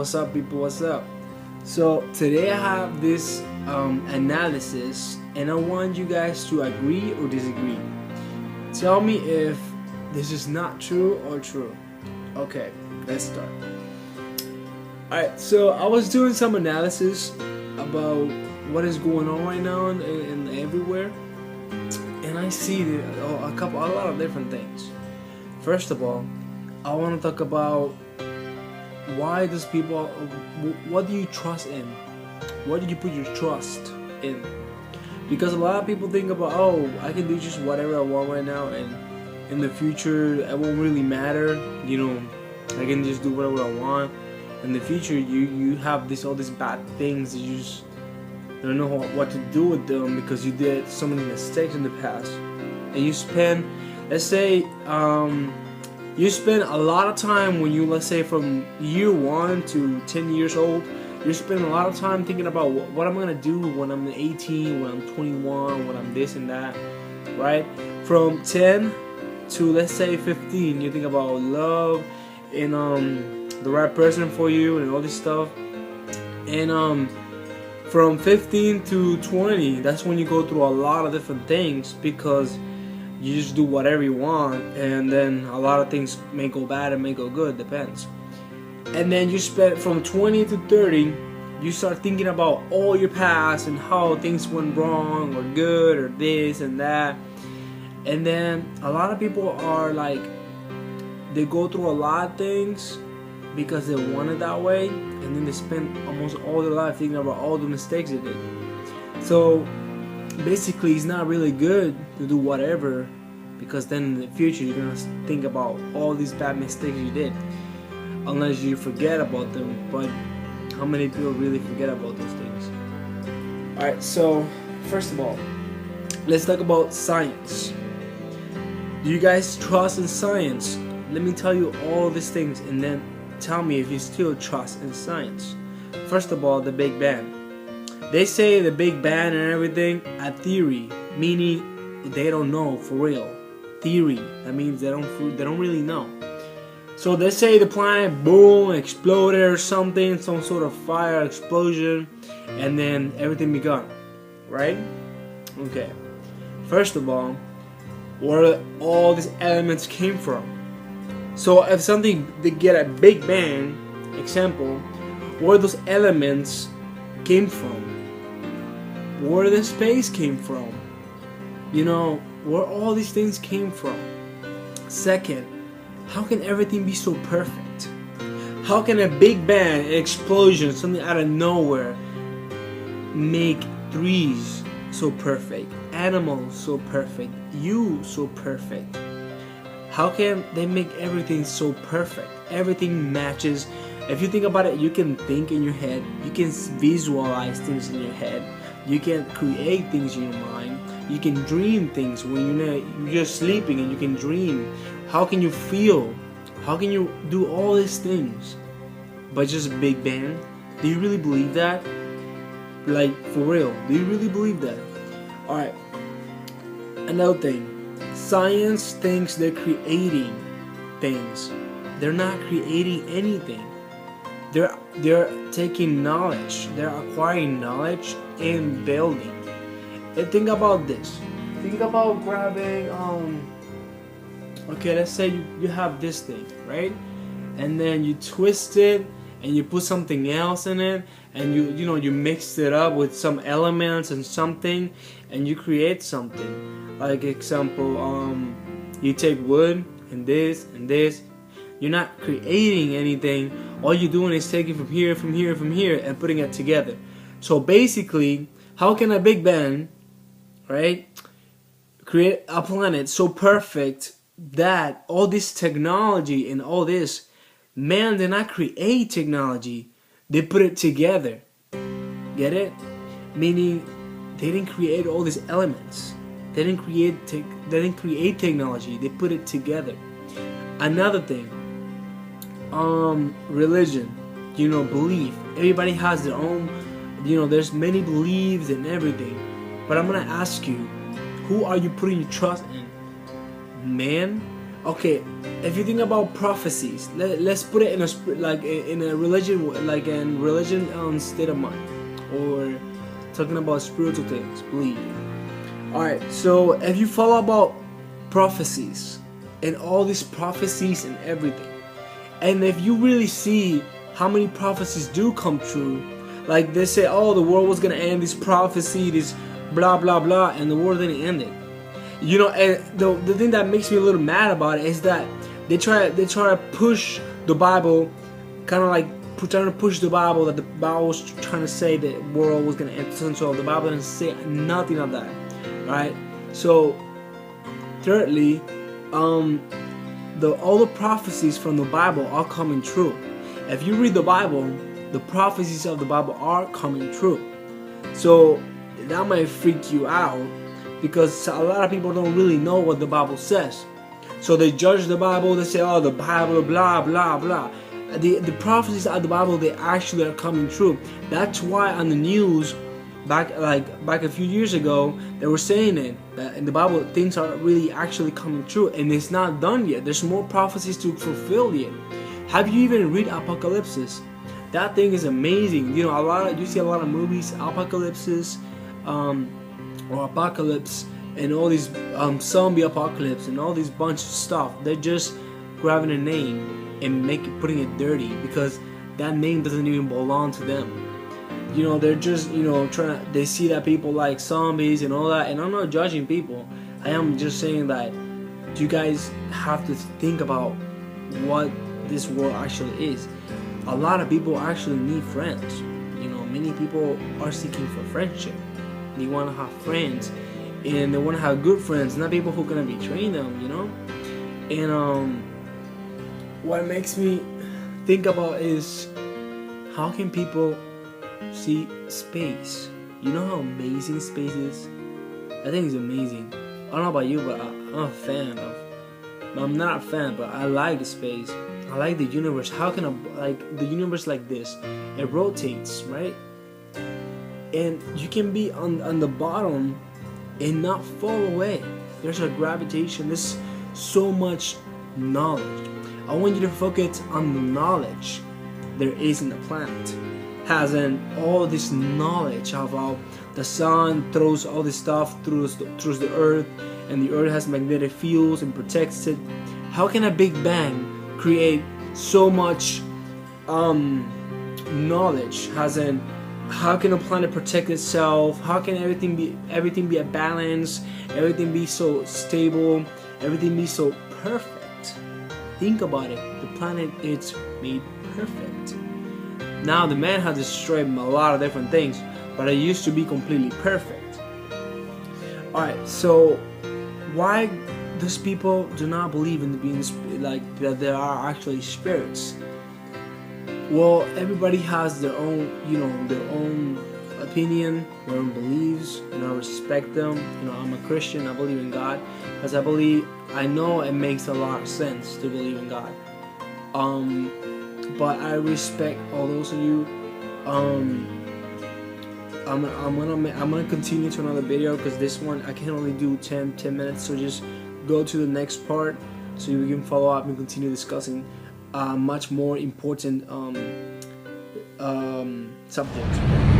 What's up, people? What's up? So today I have this analysis, and I want you guys to agree or disagree. Tell me if this is not true or true. Okay, let's start. Alright, so I was doing some analysis about what is going on right now in everywhere, and I see a lot of different things. First of all, I want to talk about what do you trust in? What do you put your trust in? Because a lot of people think about, oh, I can do just whatever I want right now, and in the future it won't really matter. I can just do whatever I want. In the future, you have all these bad things that you just don't know what to do with them because you did so many mistakes in the past, and you spend, let's say, you spend a lot of time when you, let's say, from year 1 to 10 years old, you spend a lot of time thinking about what I'm gonna do when I'm 18, when I'm 21, when I'm this and that, right? From 10 to, let's say, 15, you think about love and the right person for you and all this stuff. And from 15 to 20, that's when you go through a lot of different things because you just do whatever you want, and then a lot of things may go bad and may go good, depends. And then you spend from 20 to 30, you start thinking about all your past and how things went wrong or good or this and that. And then a lot of people are like, they go through a lot of things because they want it that way, and then they spend almost all their life thinking about all the mistakes they did. So basically, it's not really good to do whatever, because then in the future you're gonna think about all these bad mistakes you did, unless you forget about them. But how many people really forget about those things? Alright, so first of all, let's talk about science. Do you guys trust in science? Let me tell you all these things, and then tell me if you still trust in science. First of all, the Big Bang. They say the Big Bang and everything a theory, meaning they don't know for real. Theory, that means they don't really know. So they say the planet boom exploded or something, some sort of fire explosion, and then everything began, right? Okay. First of all, where all these elements came from. So if something they get a Big Bang, example, where those elements came from, where the space came from, where all these things came from. Second, how can everything be so perfect? How can a Big Bang, an explosion, something out of nowhere, make trees so perfect, animals so perfect, you so perfect? How can they make everything so perfect? Everything matches. If you think about it, you can think in your head, you can visualize things in your head, you can create things in your mind, you can dream things when you're sleeping and you can dream. How can you feel? How can you do all these things by just a Big Bang? Do you really believe that? Like, for real, do you really believe that? Alright, another thing. Science thinks they're creating things. They're not creating anything. They're taking knowledge. They're acquiring knowledge and building. And think about this. Think about grabbing okay, let's say you have this thing, right? And then you twist it and you put something else in it, and you mix it up with some elements and something, and you create something. Like example, you take wood and this and this. You're not creating anything. All you're doing is taking from here, from here, from here, and putting it together. So basically, how can a Big Bang, right, create a planet so perfect that all this technology and all this, man did not create technology. They put it together. Get it? Meaning, they didn't create all these elements. They didn't create technology. They put it together. Another thing, religion, belief. Everybody has their own, there's many beliefs and everything. But I'm gonna ask you, who are you putting your trust in? Man Okay, if you think about prophecies, let's put it in a religion, like in religion state of mind, or talking about spiritual things, believe. All right, so if you follow about prophecies and all these prophecies and everything, and if you really see how many prophecies do come true, like they say, oh, the world was gonna end, this prophecy, this blah blah blah, and the world didn't end it. You know, and the thing that makes me a little mad about it is that they try to push the Bible, kind of like trying to push the Bible, that the Bible was trying to say the world was gonna end. So the Bible didn't say nothing of that, right? So thirdly, all the prophecies from the Bible are coming true. If you read the Bible, the prophecies of the Bible are coming true. So that might freak you out, because a lot of people don't really know what the Bible says. So they judge the Bible, they say, oh, the Bible, blah, blah, blah. The prophecies of the Bible, they actually are coming true. That's why on the news, back a few years ago, they were saying it, that in the Bible, things are really actually coming true, and it's not done yet. There's more prophecies to fulfill yet. Have you even read Apocalypse? That thing is amazing. You know, you see a lot of movies, Apocalypse, or Apocalypse, and all these zombie apocalypse and all these bunch of stuff. They're just grabbing a name and putting it dirty, because that name doesn't even belong to them. You know, they're just, you know, they see that people like zombies and all that, and I'm not judging people. I am just saying that you guys have to think about what this world actually is. A lot of people actually need friends. You know, many people are seeking for friendship. They want to have friends, and they want to have good friends, not people who are gonna betray them, you know. And what makes me think about is, how can people see space? You know how amazing space is? I think it's amazing. I don't know about you, but I'm a fan of. I'm not a fan, but I like space. I like the universe. How can the universe like this? It rotates, right? And you can be on the bottom and not fall away. There's a gravitation. There's so much knowledge. I want you to focus on the knowledge there is in the planet. Has all this knowledge of how the sun throws all this stuff through the earth, and the earth has magnetic fields and protects it. How can a Big Bang create so much knowledge? How can a planet protect itself? How can everything be a balance? Everything be so stable? Everything be so perfect? Think about it. The planet is made perfect. Now the man has destroyed a lot of different things, but it used to be completely perfect. Alright, so why does people do not believe in being like that there are actually spirits? Well, everybody has their own, you know, their own opinion, their own beliefs, and I respect them. You know, I'm a Christian. I believe in God, because I know it makes a lot of sense to believe in God. But I respect all those of you. I'm gonna continue to another video, because this one I can only do 10 minutes. So just go to the next part so we can follow up and continue discussing much more important subjects.